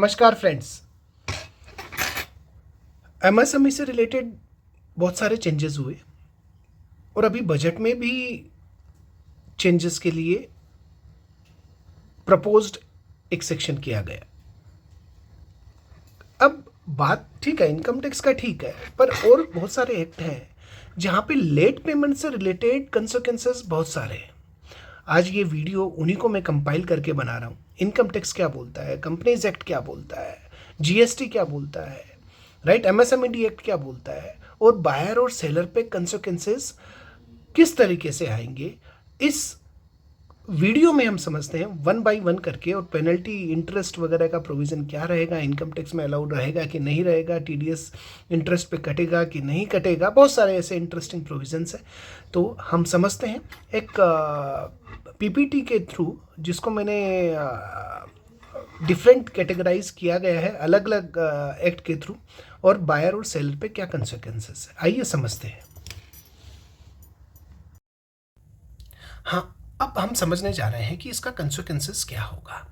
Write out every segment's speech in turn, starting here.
नमस्कार friends. MSME से related बहुत सारे चेंजेस हुए और अभी बजट में भी चेंजेस के लिए प्रपोज्ड एक सेक्शन किया गया। अब बात ठीक है, इनकम टैक्स का ठीक है, पर और बहुत सारे एक्ट हैं जहां पे लेट पेमेंट से रिलेटेड कंसिक्वेंसेस बहुत सारे हैं। आज ये वीडियो उन्हीं को मैं कंपाइल करके बना रहा हूँ। इनकम टैक्स क्या बोलता है, कंपनीज एक्ट क्या बोलता है, जीएसटी क्या बोलता है, राइट, एमएसएमई एक्ट क्या बोलता है, और बायर और सेलर पे कंसिक्वेंसेस किस तरीके से आएंगे, इस वीडियो में हम समझते हैं वन बाय वन करके। और पेनल्टी, इंटरेस्ट वगैरह का प्रोविज़न क्या रहेगा, इनकम टैक्स में अलाउड रहेगा कि नहीं रहेगा, टीडीएस इंटरेस्ट पे कटेगा कि नहीं कटेगा, बहुत सारे ऐसे इंटरेस्टिंग प्रोविजंस हैं। तो हम समझते हैं एक पीपीटी के थ्रू, जिसको मैंने डिफरेंट कैटेगराइज किया गया है अलग अलग एक्ट के थ्रू, और बायर और सेलर पे क्या कंसिक्वेंसेस है, आइए समझते हैं। हाँ, अब हम समझने जा रहे हैं कि इसका कंसिक्वेंसेस क्या होगा।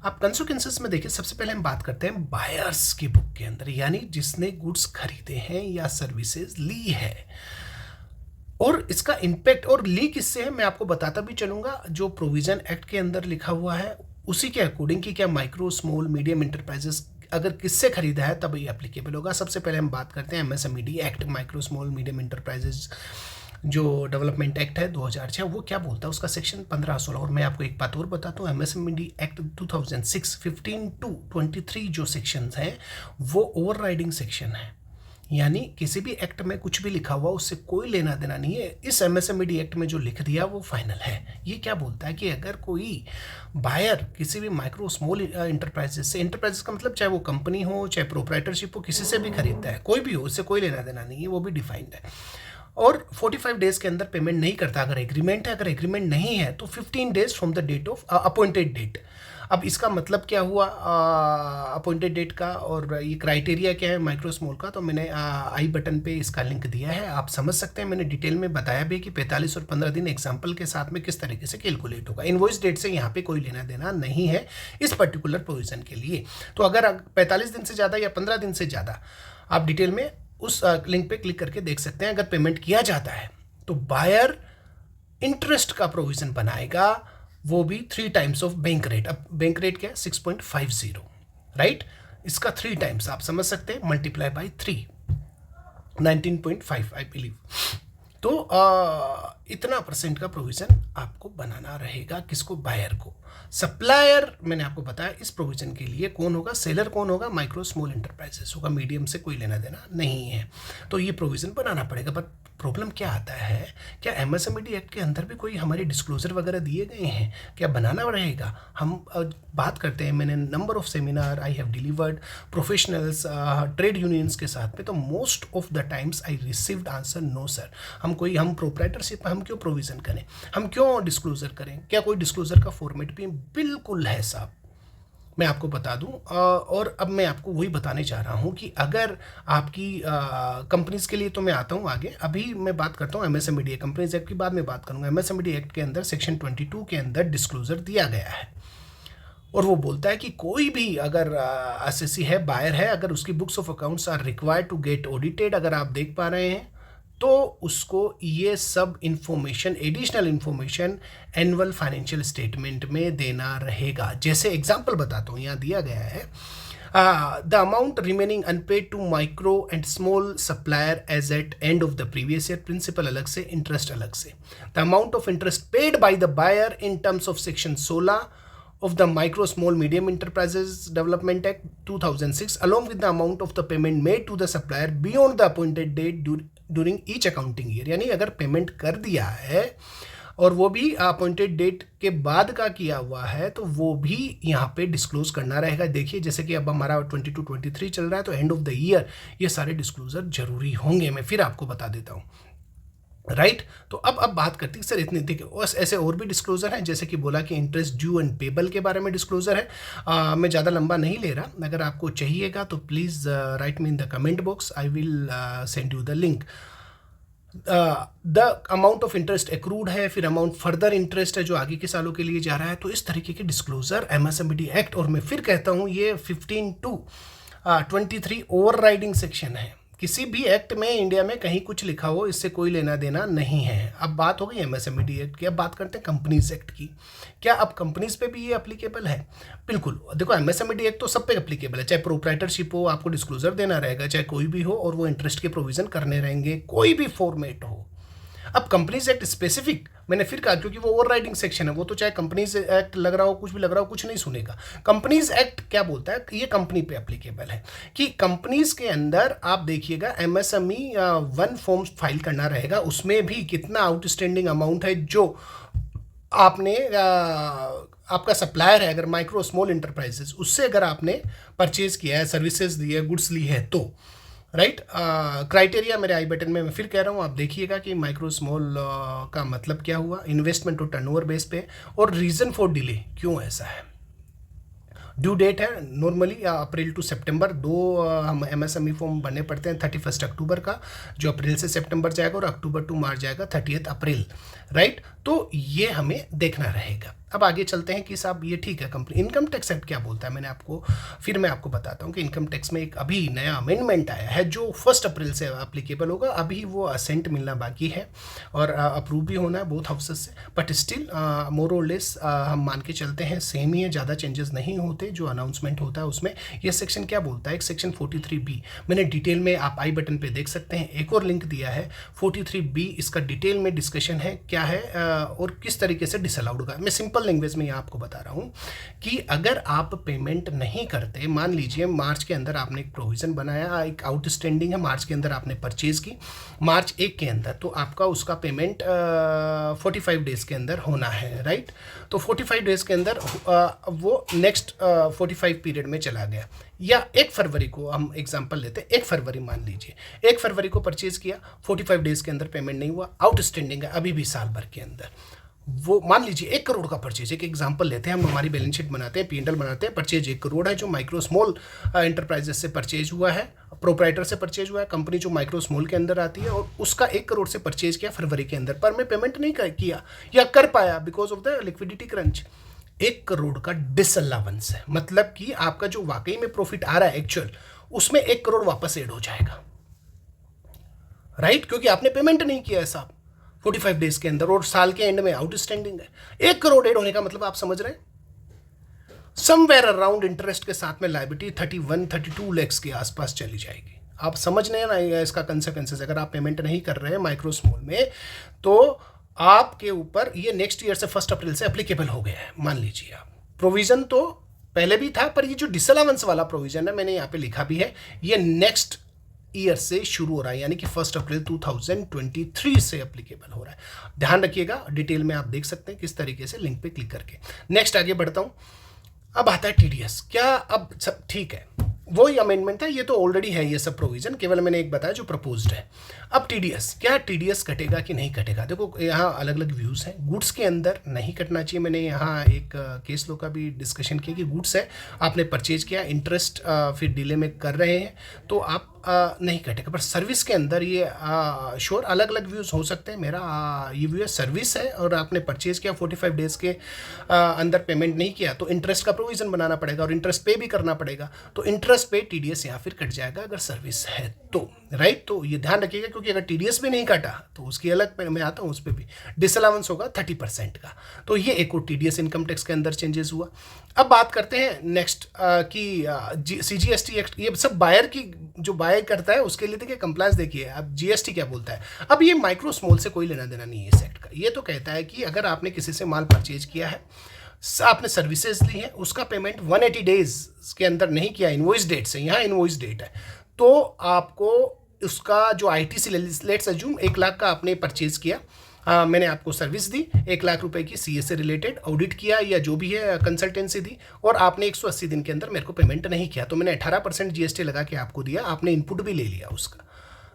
अब कंसिक्वेंसेस में देखिए, सबसे पहले हम बात करते हैं बायर्स की बुक के अंदर, यानी जिसने गुड्स खरीदे हैं या सर्विसेज ली है, और इसका इम्पैक्ट और ली किससे है मैं आपको बताता भी चलूंगा। जो प्रोविजन एक्ट के अंदर लिखा हुआ है उसी के अकॉर्डिंग कि क्या माइक्रो, स्मॉल, मीडियम इंटरप्राइजेस अगर किससे खरीदा है तब ये एप्लीकेबल होगा। सबसे पहले हम बात करते हैं MSME act, micro, small, medium enterprises जो डेवलपमेंट एक्ट है 2006, वो क्या बोलता है, उसका सेक्शन 15-16। और मैं आपको एक बात और बताता हूँ, एमएसएमई एक्ट 2006 15 to 23 जो सेक्शंस हैं वो ओवर राइडिंग सेक्शन है, यानी किसी भी एक्ट में कुछ भी लिखा हुआ उससे कोई लेना देना नहीं है। इस एमएसएमई एक्ट में जो लिख दिया वो फाइनल है। ये क्या बोलता है कि अगर कोई बायर किसी भी माइक्रो, स्मॉल इंटरप्राइजेस से, इंटरप्राइजेस का मतलब चाहे वो कंपनी हो, चाहे प्रोप्राइटरशिप हो, किसी से भी खरीदता है, कोई भी हो, उससे कोई लेना देना नहीं है, वो भी डिफाइंड है। और 45 डेज के अंदर पेमेंट नहीं करता अगर एग्रीमेंट है, अगर एग्रीमेंट नहीं है तो 15 days from the date of appointed date. अब इसका मतलब क्या हुआ अपॉइंटेड डेट का, और ये क्राइटेरिया क्या है माइक्रो स्मॉल का, तो मैंने आई बटन पे इसका लिंक दिया है, आप समझ सकते हैं। मैंने डिटेल में बताया भी कि 45 और 15 दिन एग्जाम्पल के साथ में किस तरीके से कैलकुलेट होगा। इनवॉइस डेट से यहाँ पे कोई लेना देना नहीं है इस पर्टिकुलर प्रोविजन के लिए। तो अगर 45 दिन से ज़्यादा या 15 दिन से ज़्यादा, आप डिटेल में उस लिंक पे क्लिक करके देख सकते हैं। अगर पेमेंट किया जाता है तो बायर इंटरेस्ट का प्रोविजन बनाएगा, वो भी 3 टाइम्स ऑफ बैंक रेट। अब बैंक रेट क्या है, 6.50, राइट, इसका 3 टाइम्स आप समझ सकते हैं, मल्टीप्लाई बाई 3, 19.5 आई बिलीव। तो इतना परसेंट का प्रोविजन आपको बनाना रहेगा, किसको, बायर को। सप्लायर मैंने आपको बताया इस प्रोविजन के लिए कौन होगा, सेलर कौन होगा, माइक्रो, स्मॉल इंटरप्राइजेस होगा, मीडियम से कोई लेना देना नहीं है। तो ये प्रोविजन बनाना पड़ेगा। बट प्रॉब्लम क्या आता है, क्या एमएसएमई एक्ट के अंदर भी कोई हमारे डिस्क्लोजर वगैरह दिए गए हैं, क्या बनाना रहेगा। हम बात करते हैं, मैंने number of seminar I have delivered professionals, trade unions के साथ में, तो most of the times I received answer no sir. हम प्रोप्राइटरशिप में हम क्यों प्रोविजन करें, हम क्यों डिस्क्लोजर करें, क्या कोई डिस्क्लोजर का फॉर्मेट भी बिल्कुल है साहब, मैं आपको बता दूं। और अब मैं आपको वही बताने चाह रहा हूं कि अगर आपकी कंपनीज के लिए, तो मैं आता हूं आगे, अभी मैं बात करता हूं एमएसएमई कंपनीज एक्ट की बाद में बात करूंगा। एमएसएमई एक्ट के अंदर सेक्शन 22 के अंदर डिस्क्लोजर दिया गया है, और वो बोलता है कि कोई भी अगर एसएससी है, बायर है, अगर उसकी books of accounts are required to get audited, अगर आप देख पा रहे हैं, तो उसको ये सब information, additional information annual financial statement में देना रहेगा। जैसे एग्जांपल बताता हूँ, यहाँ दिया गया है, the amount remaining unpaid to micro and small supplier as at end of the previous year, principal अलग से, इंटरेस्ट अलग से। The amount of interest paid by the buyer in terms of section 16 of the Micro, Small, Medium Enterprises Development Act 2006, along with the amount of the payment made to the supplier beyond the appointed date during each accounting year। यानी अगर payment कर दिया है और वो भी appointed date के बाद का किया हुआ है, तो वो भी यहाँ पे डिस्क्लोज करना रहेगा। देखिए, जैसे कि अब हमारा 22-23 चल रहा है, तो एंड ऑफ द ईयर ये सारे डिस्क्लोजर जरूरी होंगे। मैं फिर आपको बता देता हूँ, राइट। तो अब बात करते हैं सर, इतने देखिए ऐसे और भी डिस्क्लोजर हैं, जैसे कि बोला कि इंटरेस्ट ड्यू एंड पेबल के बारे में डिस्क्लोजर है। मैं ज़्यादा लंबा नहीं ले रहा, अगर आपको चाहिएगा तो please write me in the comment box, I will send you the link. The amount of interest accrued है, फिर अमाउंट फर्दर इंटरेस्ट है जो आगे के सालों के लिए जा रहा है। तो इस तरीके के डिस्क्लोजर एमएसएमईडी एक्ट, और मैं फिर कहता हूँ ये 15 to 23 ओवर राइडिंग सेक्शन है। किसी भी एक्ट में इंडिया में कहीं कुछ लिखा हो इससे कोई लेना देना नहीं है। अब बात हो गई एमएसएमईडी एक्ट की, अब बात करते हैं कंपनीज एक्ट की। क्या अब कंपनीज पे भी ये अप्लीकेबल है? बिल्कुल। देखो एमएसएमईडी एक्ट तो सब पे अप्लीकेबल है, चाहे प्रोप्राइटरशिप हो, आपको डिस्क्लोजर देना रहेगा, चाहे कोई भी हो, और वो इंटरेस्ट के प्रोविजन करने रहेंगे, कोई भी फॉर्मेट हो। अब कंपनीज एक्ट स्पेसिफिक, मैंने फिर कहा क्योंकि वो ओवर राइडिंग सेक्शन है, वो तो चाहे कंपनीज एक्ट लग रहा हो, कुछ भी लग रहा हो, कुछ नहीं सुनेगा। कंपनीज एक्ट क्या बोलता है, ये कंपनी पे एप्लीकेबल है कि कंपनीज के अंदर आप देखिएगा एमएसएमई 1 फॉर्म फाइल करना रहेगा, उसमें भी कितना आउटस्टैंडिंग अमाउंट है जो आपने आपका सप्लायर है, अगर माइक्रो स्मॉल इंटरप्राइजेस, उससे अगर आपने परचेज किया है, सर्विसेज दी है, गुड्स ली है, तो राइट क्राइटेरिया मेरे आई बटन में मैं फिर कह रहा हूँ, आप देखिएगा कि माइक्रो स्मॉल का मतलब क्या हुआ, इन्वेस्टमेंट टू टर्नओवर बेस पे, और रीज़न फॉर डिले क्यों ऐसा है। ड्यू डेट है नॉर्मली अप्रैल टू सितंबर, हम एमएसएमई फॉर्म भरने पड़ते हैं 31 अक्टूबर का, जो अप्रैल से सितंबर जाएगा, और अक्टूबर टू मार्च जाएगा 30 अप्रैल, राइट। तो ये हमें देखना रहेगा। अब आगे चलते हैं कि साहब ये ठीक है, कंपनी इनकम टैक्स एक्ट क्या बोलता है, मैं आपको बताता हूँ कि इनकम टैक्स में एक अभी नया अमेंडमेंट आया है जो 1 अप्रैल से अप्लीकेबल होगा। अभी वो असेंट मिलना बाकी है और अप्रूव भी होना है बोथ हाउसेस से, बट स्टिल मोर और लेस हम मान के चलते हैं सेम ही है, ज़्यादा चेंजेस नहीं होते। जो अनाउंसमेंट होता है उसमें ये सेक्शन क्या बोलता है, एक सेक्शन 43B मैंने डिटेल में आप आई बटन पे देख सकते हैं, एक और लिंक दिया है 43B, इसका डिटेल में डिस्कशन है क्या है और किस तरीके से डिसअलाउड होगा। मैं सिंपल लैंग्वेज में यहाँ आपको बता रहा हूँ कि अगर आप पेमेंट नहीं करते, मान लीजिए मार्च के अंदर आपने एक प्रोविज़न बनाया, एक आउटस्टैंडिंग है, मार्च के अंदर आपने परचेज़ की, मार्च 1 के अंदर, तो आपका उसका पेमेंट 45 डेज़ के अंदर होना है, राइट। तो 45 डेज़ के अंदर वो नेक्स्ट 45 पीरियड में चला गया, या 1 फरवरी को हम एग्जांपल लेते हैं, 1 फरवरी मान लीजिए, 1 फरवरी को परचेज़ किया, 45 डेज़ के अंदर पेमेंट नहीं हुआ, आउटस्टैंडिंग है अभी भी साल भर के अंदर, वो मान लीजिए 1 करोड़ का परचेज, एक एग्जांपल लेते हैं, हम हमारी बैलेंस शीट बनाते हैं, P&L बनाते हैं, परचेज 1 करोड़ है जो माइक्रो स्मॉल इंटरप्राइजेस से परचेज हुआ है, प्रोप्राइटर से परचेज हुआ है, कंपनी जो माइक्रो स्मॉल के अंदर आती है, और उसका 1 करोड़ से परचेज किया फरवरी के अंदर, पर मैं पेमेंट नहीं किया या कर पाया because of the liquidity crunch, 1 crore का डिसअलाउंस है, मतलब कि आपका जो वाकई में प्रॉफिट आ रहा है एक्चुअल, उसमें 1 करोड़ वापस ऐड हो जाएगा, राइट, क्योंकि आपने पेमेंट नहीं किया है साहब 45 डेज के अंदर, और साल के एंड में आउटस्टैंडिंग है। 1 करोड़ ऐड होने का मतलब आप समझ रहे हैं, समवेयर अराउंड इंटरेस्ट के साथ में लायबिलिटी 31-32 लैक्स के आसपास चली जाएगी। आप समझ नहीं ना इसका कंसेक्वेंसेस, अगर आप पेमेंट नहीं कर रहे हैं माइक्रो स्मॉल में, तो आपके ऊपर ये नेक्स्ट ईयर से 1 अप्रैल से एप्लीकेबल हो गया है। मान लीजिए आप, प्रोविजन तो पहले भी था, पर ये जो डिसअलाउंस वाला प्रोविजन है, मैंने यहाँ पे लिखा भी है, ये नेक्स्ट ईयर से शुरू हो रहा है, यानी कि 1 अप्रैल 2023 से एप्लीकेबल हो रहा है। ध्यान रखिएगा, डिटेल में आप देख सकते हैं किस तरीके से, लिंक पे क्लिक करके। नेक्स्ट आगे बढ़ता हूं। अब आता है टीडीएस। क्या अब सब ठीक है, वही अमेंडमेंट है, ये तो ऑलरेडी है ये सब प्रोविजन, केवल मैंने एक बताया जो प्रपोज्ड है। अब टीडीएस, क्या टीडीएस कटेगा कि नहीं कटेगा? देखो यहाँ अलग अलग व्यूज़ हैं। गुड्स के अंदर नहीं कटना चाहिए, मैंने यहाँ एक केस लो का भी डिस्कशन किया कि गुड्स है, आपने परचेज किया, इंटरेस्ट फिर डिले में कर रहे हैं, तो आप नहीं कटेगा। पर सर्विस के अंदर ये श्योर अलग अलग व्यूज़ हो सकते हैं। मेरा ये व्यू है, सर्विस है और आपने परचेज किया, 45 डेज़ के अंदर पेमेंट नहीं किया, तो इंटरेस्ट का प्रोविज़न बनाना पड़ेगा और इंटरेस्ट पे भी करना पड़ेगा, तो इंटरेस्ट पे टीडीएस यहाँ फिर कट जाएगा अगर सर्विस है तो, राइट। तो ये ध्यान रखिएगा, क्योंकि अगर टीडीएस भी नहीं काटा तो उसकी अलग मैं आता हूँ, उस पर भी डिसअलाउंस होगा 30% का। तो ये एक और टीडीएस इनकम टैक्स के अंदर चेंजेस हुआ। अब बात करते हैं नेक्स्ट की सीजीएसटी एक्ट, ये सब बायर की, जो बायर करता है उसके लिए देखिए कंप्लायंस देखिए। अब जीएसटी क्या बोलता है, अब ये माइक्रो स्मॉल से कोई लेना देना नहीं है इस एक्ट का। ये तो कहता है कि अगर आपने किसी से माल परचेज किया है, आपने सर्विसेज ली है, उसका पेमेंट 180 डेज के अंदर नहीं किया इनवॉइस डेट से, यहाँ इनवॉइस डेट है, तो आपको उसका जो आईटीसी, लेट्स अज्यूम 1 लाख का आपने परचेज किया, मैंने आपको सर्विस दी, 1 लाख रुपए की सीए से रिलेटेड ऑडिट किया या जो भी है कंसल्टेंसी दी, और आपने 180 दिन के अंदर मेरे को पेमेंट नहीं किया, तो मैंने 18% जीएसटी लगा के आपको दिया, आपने इनपुट भी ले लिया उसका,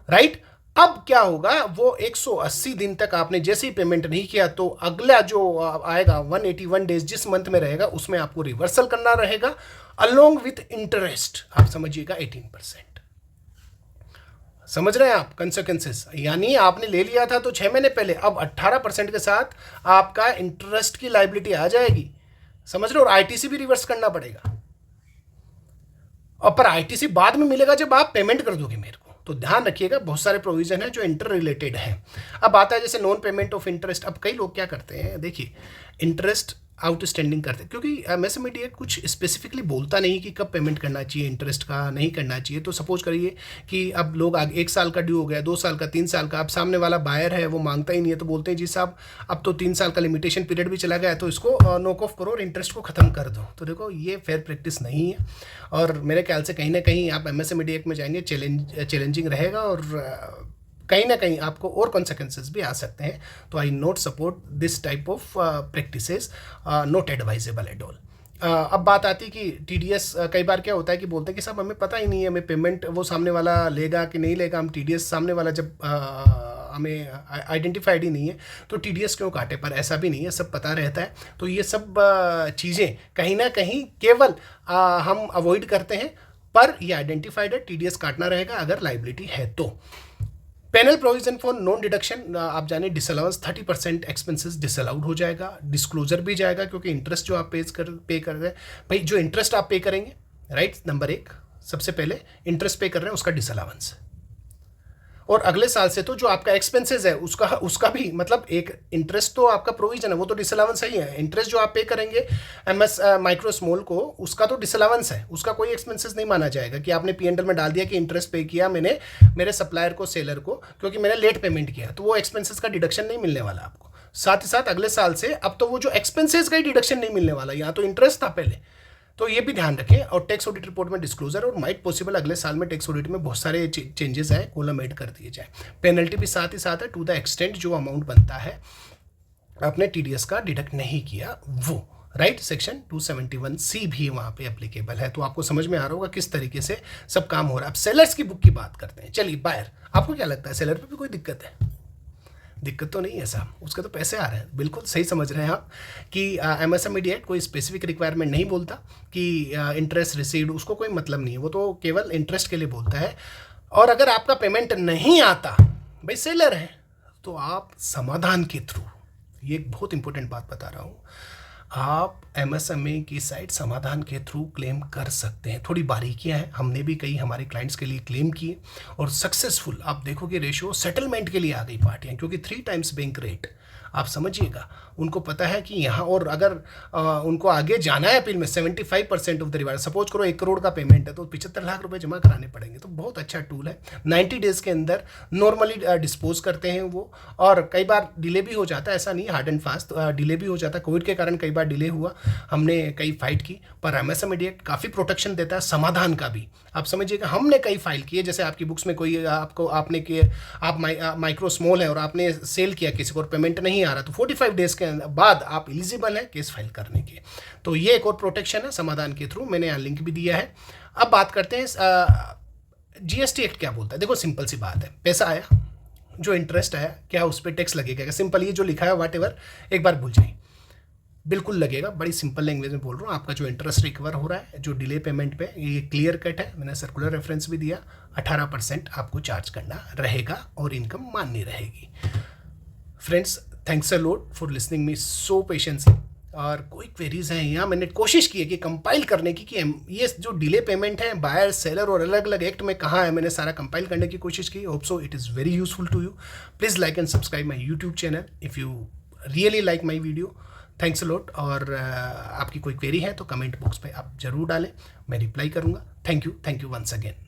राइट। अब क्या होगा, वो 180 दिन तक आपने जैसे ही पेमेंट नहीं किया, तो अगला जो आएगा 181 डेज जिस मंथ में रहेगा, उसमें आपको रिवर्सल करना रहेगा अलोंग विथ इंटरेस्ट, आप समझिएगा 18%। समझ रहे हैं आप कंसिक्वेंसेस? यानी आपने ले लिया था तो 6 महीने पहले, अब 18% के साथ आपका इंटरेस्ट की लायबिलिटी आ जाएगी, समझ रहे हो? और आईटीसी भी रिवर्स करना पड़ेगा, और पर आईटीसी बाद में मिलेगा जब आप पेमेंट कर दोगे मेरे को। तो ध्यान रखिएगा, बहुत सारे प्रोविजन है जो इंटर रिलेटेड है। अब आता है जैसे नॉन पेमेंट ऑफ इंटरेस्ट। अब कई लोग क्या करते हैं, देखिए इंटरेस्ट आउटस्टैंडिंग करते हैं, क्योंकि एमएसएमई कुछ स्पेसिफिकली बोलता नहीं कि कब पेमेंट करना चाहिए, इंटरेस्ट का नहीं करना चाहिए। तो सपोज करिए कि अब लोग आगे 1 साल का ड्यू हो गया, 2 साल का, 3 साल का, अब सामने वाला बायर है वो मांगता ही नहीं है, तो बोलते हैं जी साहब अब तो 3 साल का लिमिटेशन पीरियड भी चला गया, तो इसको नॉक ऑफ करो और इंटरेस्ट को ख़त्म कर दो। तो देखो ये फेयर प्रैक्टिस नहीं है, और मेरे ख्याल से कहीं ना कहीं आप एमएसएमई एक्ट में जाएंगे चैलेंजिंग रहेगा, और कहीं ना कहीं आपको और कॉन्सिक्वेंसेस भी आ सकते हैं। तो I not support this type of practices, not advisable at all. अब बात आती है कि टीडीएस, कई बार क्या होता है कि बोलते हैं कि साहब हमें पता ही नहीं है, हमें पेमेंट वो सामने वाला लेगा कि नहीं लेगा, हम टीडीएस सामने वाला जब हमें आइडेंटिफाइड ही नहीं है तो टीडीएस क्यों काटे? पर ऐसा भी नहीं है, सब पता रहता है। तो ये सब चीज़ें कहीं ना कहीं केवल हम अवॉइड करते हैं, पर ये आइडेंटिफाइड है, टीडीएस काटना रहेगा अगर लाइबिलिटी है तो। Penal provision for non deduction, आप जाने डिसअलाउंस 30% एक्सपेंसेस डिसअलाउड हो जाएगा, डिस्क्लोजर भी जाएगा, क्योंकि इंटरेस्ट जो आप पे कर रहे हैं भाई, जो इंटरेस्ट आप पे करेंगे, राइट, नंबर 1 सबसे पहले इंटरेस्ट पे कर रहे हैं उसका डिसअलाउंस, और अगले साल से तो जो आपका एक्सपेंसेस है उसका भी, मतलब एक इंटरेस्ट तो आपका प्रोविजन है, वो तो डिसअलाउंस ही है। इंटरेस्ट जो आप पे करेंगे एमएस माइक्रो स्मॉल को, उसका तो डिसअलाउंस है, उसका कोई एक्सपेंसेस नहीं माना जाएगा कि आपने पीएनडल में डाल दिया कि इंटरेस्ट पे किया मैंने मेरे सप्लायर को, सेलर को, क्योंकि मैंने लेट पेमेंट किया, तो वो एक्सपेंसेस का डिडक्शन नहीं मिलने वाला आपको। साथ ही साथ अगले साल से अब तो वो जो एक्सपेंसेस का ही डिडक्शन नहीं मिलने वाला, यहाँ तो इंटरेस्ट था पहले, तो ये भी ध्यान रखें। और टैक्स ऑडिट रिपोर्ट में डिस्क्लोजर, और माइट पॉसिबल अगले साल में टैक्स ऑडिट में बहुत सारे चेंजेस आए, कॉलम ऐड कर दिए जाए। पेनल्टी भी साथ ही साथ है, टू द एक्सटेंट जो अमाउंट बनता है आपने टीडीएस का डिडक्ट नहीं किया वो, राइट। सेक्शन 271C भी वहाँ पे एप्लीकेबल है। तो आपको समझ में आ रहा होगा किस तरीके से सब काम हो रहा है। अब सेलर्स की बुक की बात करते हैं। चलिए बायर, आपको क्या लगता है सेलर पे भी कोई दिक्कत है? दिक्कत तो नहीं है साहब, उसके तो पैसे आ रहे हैं। बिल्कुल सही समझ रहे हैं आप कि एमएसएमई एक्ट कोई स्पेसिफिक रिक्वायरमेंट नहीं बोलता कि इंटरेस्ट रिसीव्ड, उसको कोई मतलब नहीं है, वो तो केवल इंटरेस्ट के लिए बोलता है। और अगर आपका पेमेंट नहीं आता, भाई सेलर है, तो आप समाधान के थ्रू, ये एक बहुत इंपॉर्टेंट बात बता रहा हूँ, आप एमएसएमई की साइट समाधान के थ्रू क्लेम कर सकते हैं। थोड़ी बारीकियां हैं, हमने भी कई हमारे क्लाइंट्स के लिए क्लेम किए और सक्सेसफुल, आप देखोगे रेशियो सेटलमेंट के लिए आ गई पार्टियां, क्योंकि 3 टाइम्स बैंक रेट। आप समझिएगा, उनको पता है कि यहाँ, और अगर उनको आगे जाना है अपील में 75% ऑफ द रिवार्ड, सपोज करो 1 करोड़ का पेमेंट है तो 75 लाख रुपए जमा कराने पड़ेंगे। तो बहुत अच्छा टूल है, 90 डेज़ के अंदर नॉर्मली डिस्पोज करते हैं वो। और कई बार डिले भी हो जाता है, ऐसा नहीं हार्ड एंड फास्ट, डिले भी हो जाता है। कोविड के कारण कई बार डिले हुआ, हमने कई फाइट की, पर एमएसएमई एक्ट काफ़ी प्रोटेक्शन देता है समाधान का भी। आप समझिएगा, हमने कई फाइल किए, जैसे आपकी बुक्स में कोई आपने किए, आप माइक्रो स्मॉल है और आपने सेल किया किसी को और पेमेंट नहीं आ रहा, तो 45 डेज़ के बाद आप एलिजिबल हैं केस फाइल करने के। तो ये एक और प्रोटेक्शन है समाधान के थ्रू, मैंने यहाँ लिंक भी दिया है। अब बात करते हैं जीएसटी एक्ट क्या बोलता है। देखो सिंपल सी बात है, पैसा आया, जो इंटरेस्ट आया, क्या उस पर टैक्स लगेगा? सिंपल, ये जो लिखा है वाट एवर, एक बार भूल जाइए, बिल्कुल लगेगा। बड़ी सिंपल लैंग्वेज में बोल रहा हूँ, आपका जो इंटरेस्ट रिकवर हो रहा है जो डिले पेमेंट पे, ये क्लियर कट है, मैंने सर्कुलर रेफरेंस भी दिया, 18% आपको चार्ज करना रहेगा और इनकम माननी रहेगी। Friends, thanks a lot for listening me so patiently. और कोई क्वेरीज हैं यहाँ, मैंने कोशिश की है कि कंपाइल करने की, कि ये जो डिले पेमेंट है बायर सेलर और अलग अलग एक्ट में कहाँ है, मैंने सारा कंपाइल करने की कोशिश की। Hope so it is very useful to you. Please like and subscribe my YouTube channel if you really like my video. Thanks a lot. और आपकी कोई क्वेरी है तो कमेंट बॉक्स पे आप ज़रूर डालें, मैं रिप्लाई करूँगा। Thank you once again.